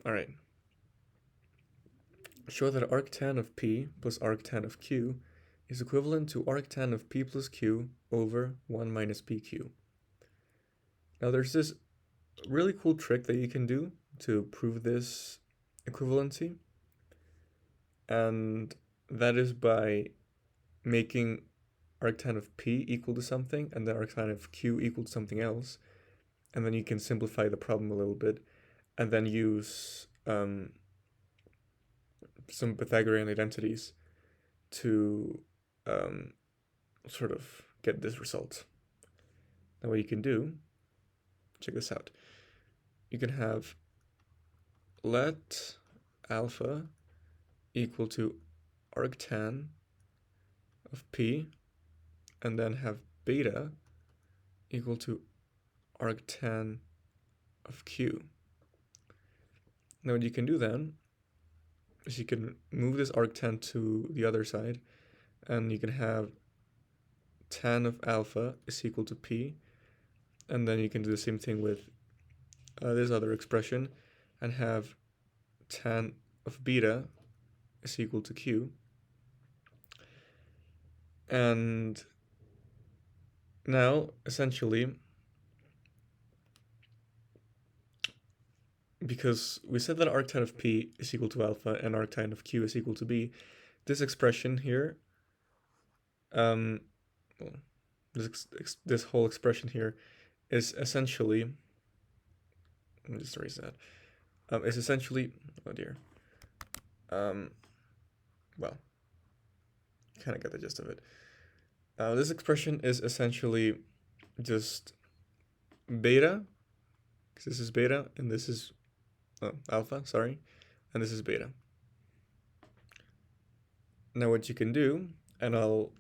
All right. Show that arctan of P plus arctan of Q is equivalent to arctan of P plus Q over 1 minus PQ. Now there's this really cool trick that you can do to prove this equivalency, and that is by making arctan of P equal to something and then arctan of Q equal to something else, and then you can simplify the problem a little bit and then use some Pythagorean identities to sort of get this result. Now what you can do, check this out. You can have let alpha equal to arctan of P and then have beta equal to arctan of Q. Now what you can do then is you can move this arctan to the other side, and you can have tan of alpha is equal to P, and then you can do the same thing with this other expression and have tan of beta is equal to Q. And now essentially, because we said that arctan of P is equal to alpha and arctan of Q is equal to B, this expression here, well, this whole expression here is essentially, let me just erase that, is essentially, oh dear, well, kind of get the gist of it. This expression is essentially just beta, because this is beta and this is alpha, sorry, and this is beta. Now what you can do, and I'll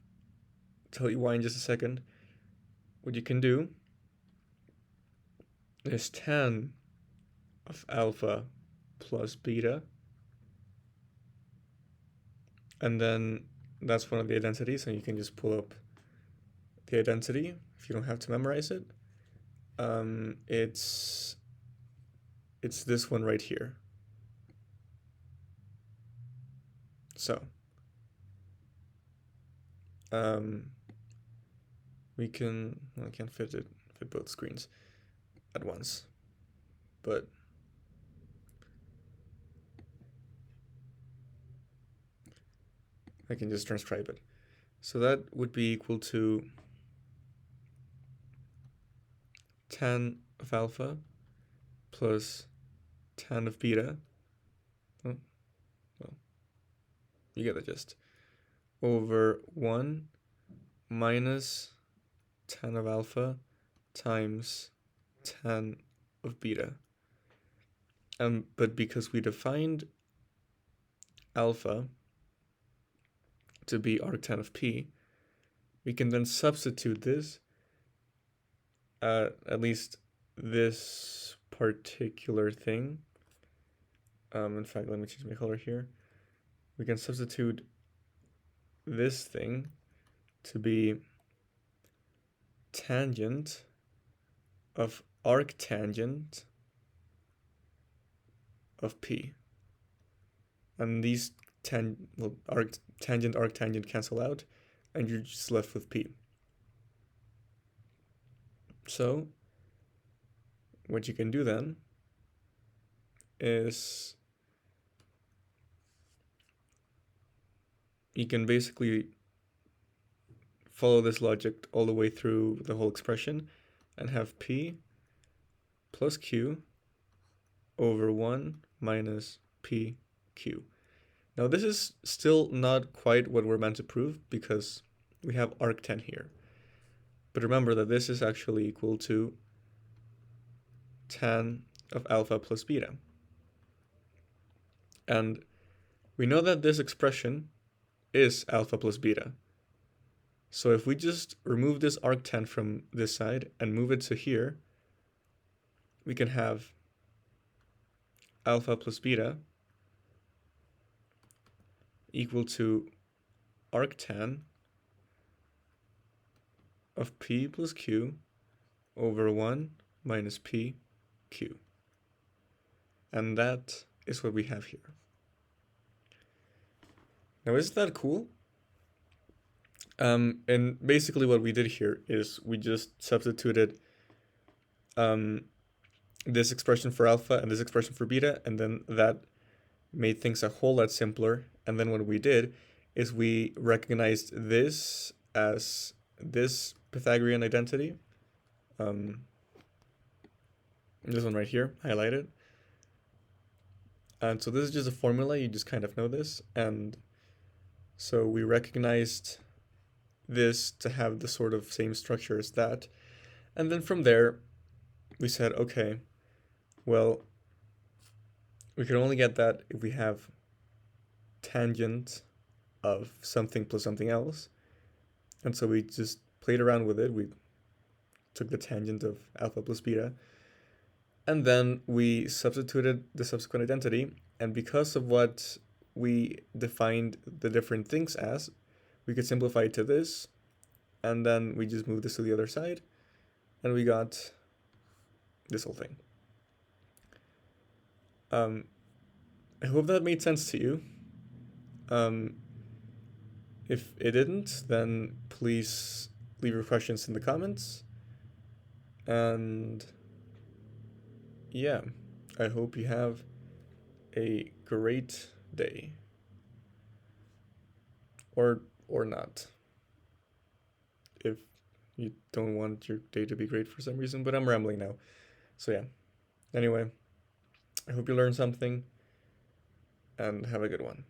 tell you why in just a second, what you can do is tan of alpha plus beta, and then that's one of the identities, and you can just pull up the identity if you don't have to memorize it. It's this one right here. So we can, well, I can't fit both screens at once, but I can just transcribe it. So that would be equal to tan of alpha plus tan of beta, well, you get the gist, over 1 minus tan of alpha times tan of beta. But because we defined alpha to be arctan of P, we can then substitute this, at least this particular thing. In fact, let me change my color here. We can substitute this thing to be tangent of arctangent of P. And these tangent, arctangent cancel out, and you're just left with P. So what you can do then is you can basically follow this logic all the way through the whole expression and have P plus Q over 1 minus PQ. Now this is still not quite what we're meant to prove because we have arctan here. But remember that this is actually equal to tan of alpha plus beta. And we know that this expression is alpha plus beta. So if we just remove this arctan from this side and move it to here, we can have alpha plus beta equal to arctan of P plus Q over 1 minus PQ. And that is what we have here. Now, isn't that cool? And basically what we did here is we just substituted this expression for alpha and this expression for beta, and then that made things a whole lot simpler. And then what we did is we recognized this as this Pythagorean identity. This one right here, highlighted. And so this is just a formula, you just kind of know this. And so we recognized this to have the sort of same structure as that. And then from there, we said, okay, well, we can only get that if we have tangent of something plus something else. And so we just played around with it. We took the tangent of alpha plus beta, and then we substituted the subsequent identity. And because of what we defined the different things as, we could simplify it to this, and then we just moved this to the other side, and we got this whole thing. I hope that made sense to you. If it didn't, then please leave your questions in the comments. And yeah, I hope you have a great day. Or not. If you don't want your day to be great for some reason, but I'm rambling now. So yeah. Anyway, I hope you learned something, and have a good one.